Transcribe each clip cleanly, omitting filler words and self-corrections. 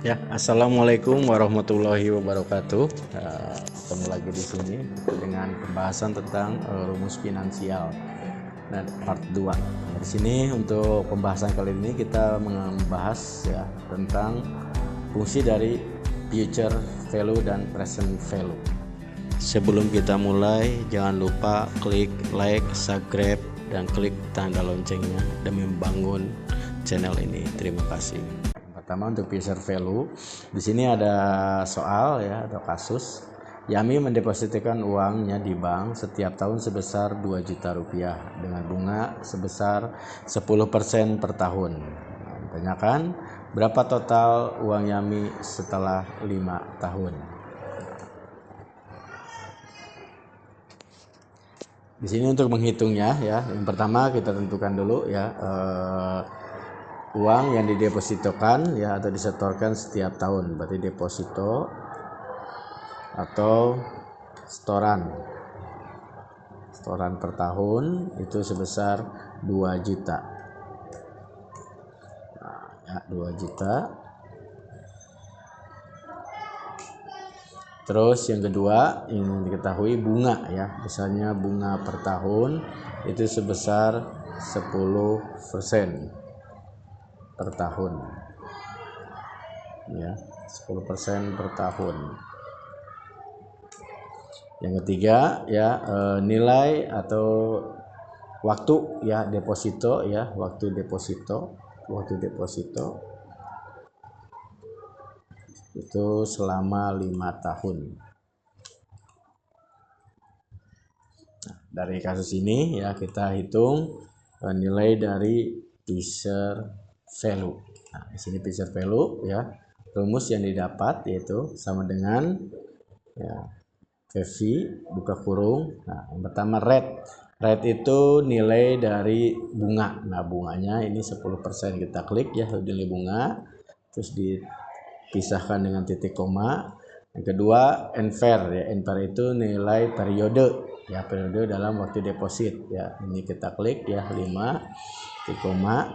Ya, assalamualaikum warahmatullahi wabarakatuh. Ketemu lagi di sini dengan pembahasan tentang rumus finansial. Nah, part 2. Di sini untuk pembahasan kali ini kita membahas ya tentang fungsi dari future value dan present value. Sebelum kita mulai, jangan lupa klik like, subscribe, dan klik tanda loncengnya demi membangun channel ini. Terima kasih. Pertama untuk future value, di sini ada soal ya atau kasus. Yami mendepositkan uangnya di bank setiap tahun sebesar 2 juta rupiah dengan bunga sebesar 10% per tahun. Tanyakan berapa total uang Yami setelah 5 tahun. Di sini untuk menghitungnya ya, yang pertama kita tentukan dulu ya uang yang didepositokan ya atau disetorkan setiap tahun, berarti deposito atau setoran per tahun itu sebesar 2 juta. Nah, ya, 2 juta. Terus yang kedua yang diketahui bunga ya, misalnya bunga per tahun itu sebesar 10% per tahun ya, 10% per tahun. Yang ketiga ya nilai atau waktu ya deposito ya, waktu deposito itu selama 5 tahun. Nah, dari kasus ini ya kita hitung nilai dari future value. Nah, di sini future value ya, rumus yang didapat yaitu sama dengan ya VV buka kurung. Nah, yang pertama rate itu nilai dari bunga. Nah, bunganya ini 10%, kita klik ya nilai bunga, terus dipisahkan dengan titik koma. Yang kedua NFR ya, NFR itu nilai periode ya, periode dalam waktu deposit ya. Ini kita klik ya 5 titik koma.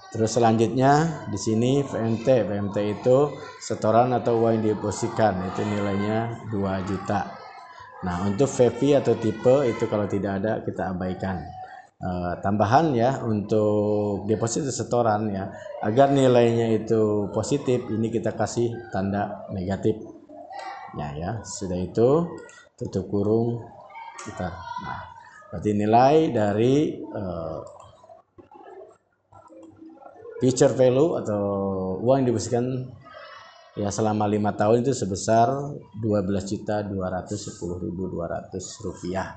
Terus selanjutnya di sini VMT itu setoran atau uang yang didepositkan, itu nilainya 2 juta. Nah, untuk VV atau tipe itu kalau tidak ada kita abaikan. Tambahan ya untuk deposito setoran ya, agar nilainya itu positif, ini kita kasih tanda negatif. Ya, sudah itu tutup kurung kita. Nah, berarti nilai dari future value atau uang yang dibersihkan ya selama 5 tahun itu sebesar 12.210.200 rupiah.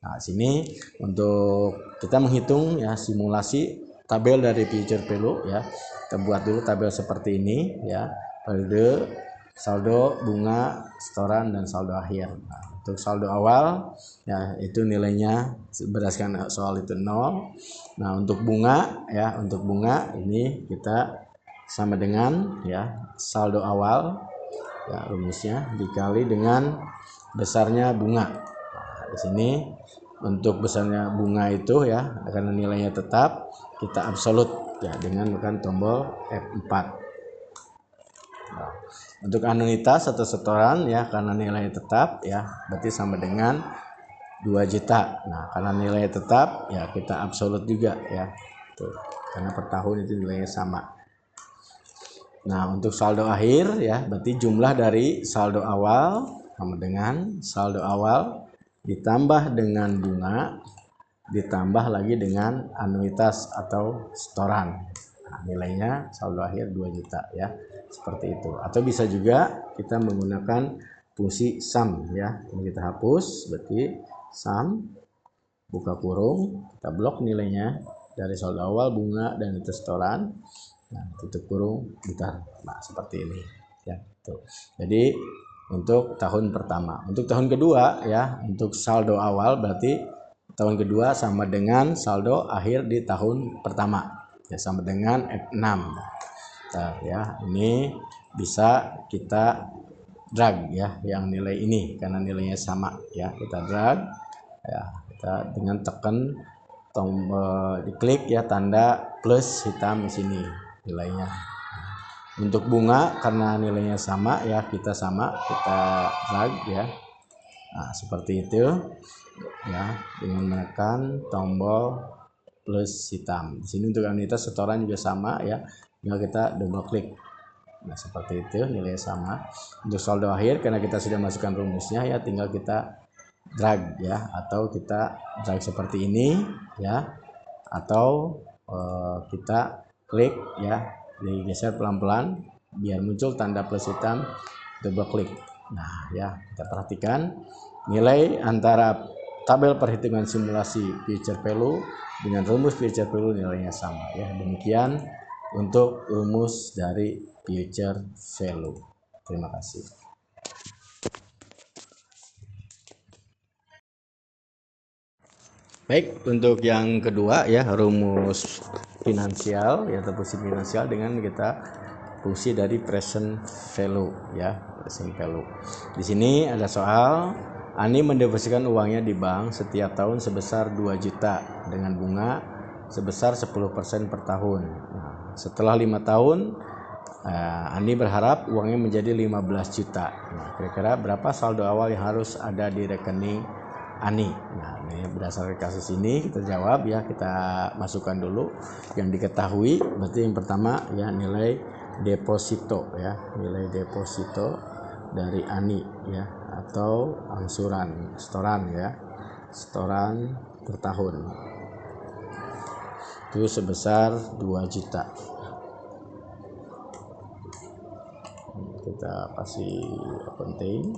Nah, sini untuk kita menghitung ya simulasi tabel dari future value ya. Kita buat dulu tabel seperti ini ya. Periode, saldo, bunga, setoran, dan saldo akhir. Nah, untuk saldo awal ya itu nilainya berdasarkan soal itu 0. Nah, untuk bunga ya, ini kita sama dengan ya saldo awal ya, rumusnya dikali dengan besarnya bunga. Nah, di sini untuk besarnya bunga itu ya, karena nilainya tetap, kita absolut ya dengan menekan tombol F4. Nah, untuk anuitas atau setoran ya, karena nilainya tetap ya, berarti sama dengan 2 juta. Nah, karena nilainya tetap ya kita absolut juga ya. Tuh, karena per tahun itu nilainya sama. Nah, untuk saldo akhir ya, berarti jumlah dari saldo awal sama dengan saldo awal ditambah dengan bunga ditambah lagi dengan anuitas atau setoran. Nah, nilainya saldo akhir 2 juta ya. Seperti itu. Atau bisa juga kita menggunakan fungsi sum ya. Ini kita hapus, berarti sum buka kurung, kita blok nilainya dari saldo awal, bunga, dan itu setoran. Nah, tutup kurung gitar. Nah, seperti ini ya. Tuh. Jadi untuk tahun pertama. Untuk tahun kedua ya, untuk saldo awal berarti tahun kedua sama dengan saldo akhir di tahun pertama. Ya, sama dengan F6. Nah, ya, ini bisa kita drag ya yang nilai ini karena nilainya sama ya. Kita drag ya, kita dengan tekan tombol diklik ya tanda plus hitam di sini nilainya. Untuk bunga karena nilainya sama ya, kita drag ya. Nah, seperti itu ya, dengan menekan tombol plus hitam. Di sini untuk anuitas setoran juga sama ya, tinggal kita double klik. Nah, seperti itu, nilainya sama. Untuk saldo akhir karena kita sudah masukkan rumusnya ya, tinggal kita drag ya, atau kita drag seperti ini ya, atau kita klik ya, digeser pelan-pelan biar muncul tanda plus hitam, double klik. Nah ya, kita perhatikan nilai antara tabel perhitungan simulasi future value dengan rumus future value nilainya sama ya. Demikian untuk rumus dari future value. Terima kasih. Baik, untuk yang kedua ya, rumus finansial ya, atau fungsi finansial dengan kita fungsi dari present value ya, present value. Di sini ada soal, Ani mendepositkan uangnya di bank setiap tahun sebesar 2 juta dengan bunga sebesar 10% per tahun. Nah, setelah 5 tahun Ani berharap uangnya menjadi 15 juta. Nah, kira-kira berapa saldo awal yang harus ada di rekening Ani? Nah, ini berdasarkan kasus ini kita jawab ya, kita masukkan dulu yang diketahui. Berarti yang pertama ya, nilai deposito ya, nilai deposito dari Ani ya, atau angsuran setoran ya, setoran per tahun itu sebesar 2 juta. Kita kasih penting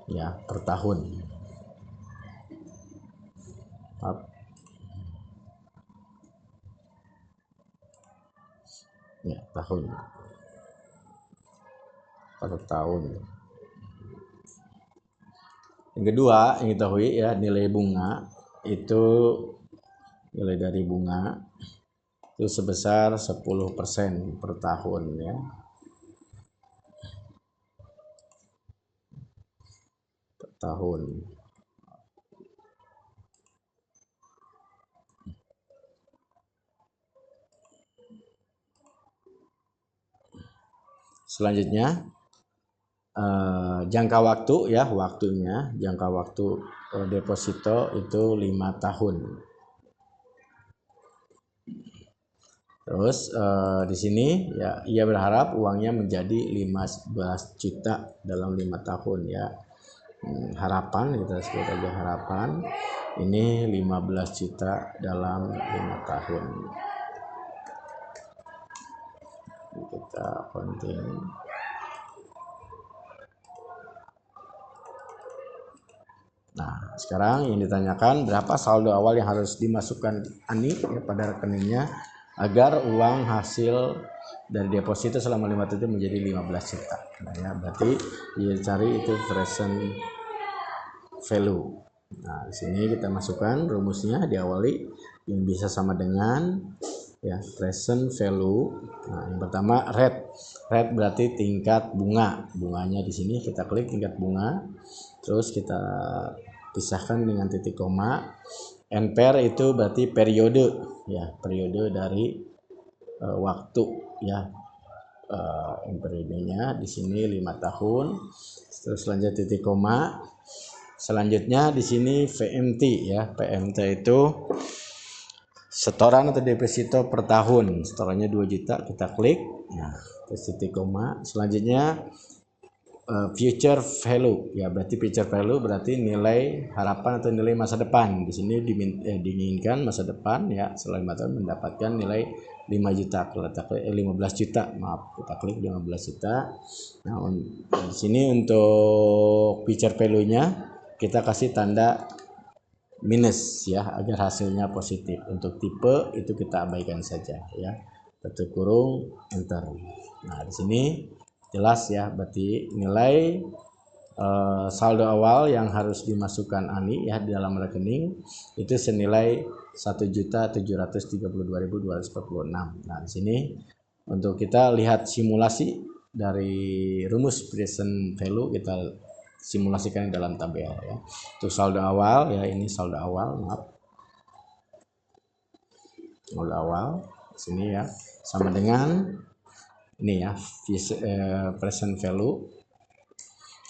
ya, per tahun. Ya, tahun per tahun. Yang kedua yang kita ketahui ya, nilai bunga itu, nilai dari bunga itu sebesar 10% per tahun ya. Per tahun. Selanjutnya jangka waktu ya, waktunya jangka waktu deposito itu 5 tahun. Terus di sini ya, ia berharap uangnya menjadi 15 juta dalam 5 tahun ya. Harapan, kita sebut aja harapan, ini 15 juta dalam 5 tahun. Kita continue. Nah, sekarang yang ditanyakan berapa saldo awal yang harus dimasukkan Ani ya, pada rekeningnya agar uang hasil dari deposito selama 5 tahun menjadi 15 juta. Nah, ya, berarti dia cari itu present value. Nah, di sini kita masukkan rumusnya, diawali yang bisa sama dengan ya, present value. Nah, yang pertama rate berarti tingkat bunga. Bunganya di sini kita klik tingkat bunga. Terus kita pisahkan dengan titik koma. NPR itu berarti periode ya, periode dari waktu ya. Periodenya di sini 5 tahun. Terus selanjutnya titik koma. Selanjutnya di sini VMT ya. PMT itu setoran atau deposito per tahun. Setorannya 2 juta, kita klik. Nah, terus titik koma. Selanjutnya future value ya, berarti future value berarti nilai harapan atau nilai masa depan. Di sini diinginkan masa depan ya, setelah 5 tahun mendapatkan nilai 5 juta. Kita klik 15 juta, maaf, kita klik 15 juta. Nah, di sini untuk future value-nya kita kasih tanda minus ya, agar hasilnya positif. Untuk tipe itu kita abaikan saja ya. Tutup kurung, enter. Nah, di sini jelas ya, berarti nilai saldo awal yang harus dimasukkan Ani ya di dalam rekening itu senilai 1.732.246. Nah, di sini untuk kita lihat simulasi dari rumus present value, kita simulasikan dalam tabel ya. Untuk saldo awal ya, ini saldo awal, maaf. Saldo awal sini ya, sama dengan ini ya, present value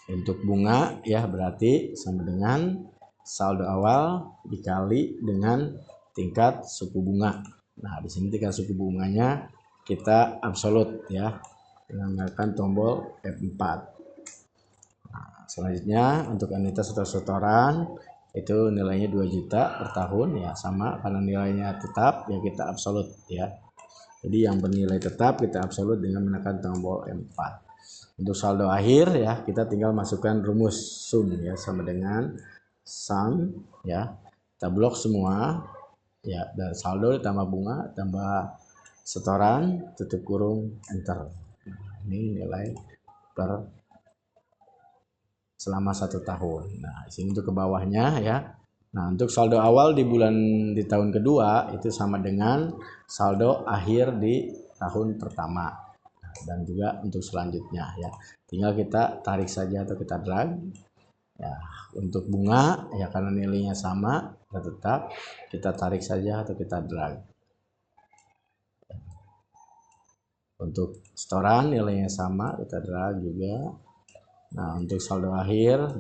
untuk bunga ya, berarti sama dengan saldo awal dikali dengan tingkat suku bunga. Nah, di sini tingkat suku bunganya kita absolut ya, dengan menggunakan tombol F4. Nah, selanjutnya untuk anuitas atau setoran itu nilainya 2 juta per tahun ya, sama karena nilainya tetap ya kita absolut ya. Jadi yang bernilai tetap kita absolut dengan menekan tombol M4. Untuk saldo akhir ya, kita tinggal masukkan rumus sum ya, sama dengan sum ya. Kita blok semua ya, dan saldo ditambah bunga tambah setoran tutup kurung enter. Nah, ini nilai per selama 1 tahun. Nah, di sini untuk ke bawahnya ya. Nah, untuk saldo awal di tahun kedua itu sama dengan saldo akhir di tahun pertama. Nah, dan juga untuk selanjutnya ya. Tinggal kita tarik saja atau kita drag. Ya, untuk bunga ya karena nilainya sama tetap kita tarik saja atau kita drag. Untuk setoran nilainya sama kita drag juga. Nah, untuk saldo akhir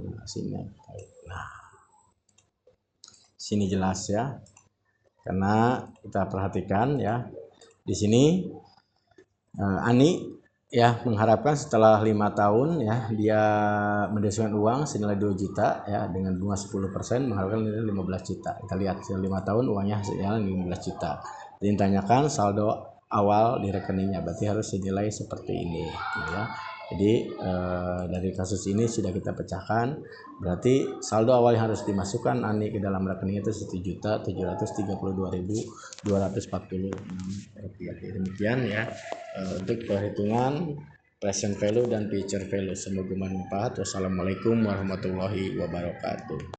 sini jelas ya, karena kita perhatikan ya di sini Ani ya mengharapkan setelah 5 tahun ya dia mendesakkan uang senilai 2 juta ya dengan bunga 10%, mengharapkan nilai 15 juta. Kita lihat 5 tahun uangnya senilai 15 juta. Jadi ditanyakan saldo awal di rekeningnya, berarti harus senilai seperti ini ya. Jadi dari kasus ini sudah kita pecahkan, berarti saldo awal yang harus dimasukkan Ani ke dalam rekening itu 1.732.246 rupiah. Demikian ya untuk perhitungan present value dan future value. Semoga bermanfaat. Wassalamualaikum warahmatullahi wabarakatuh.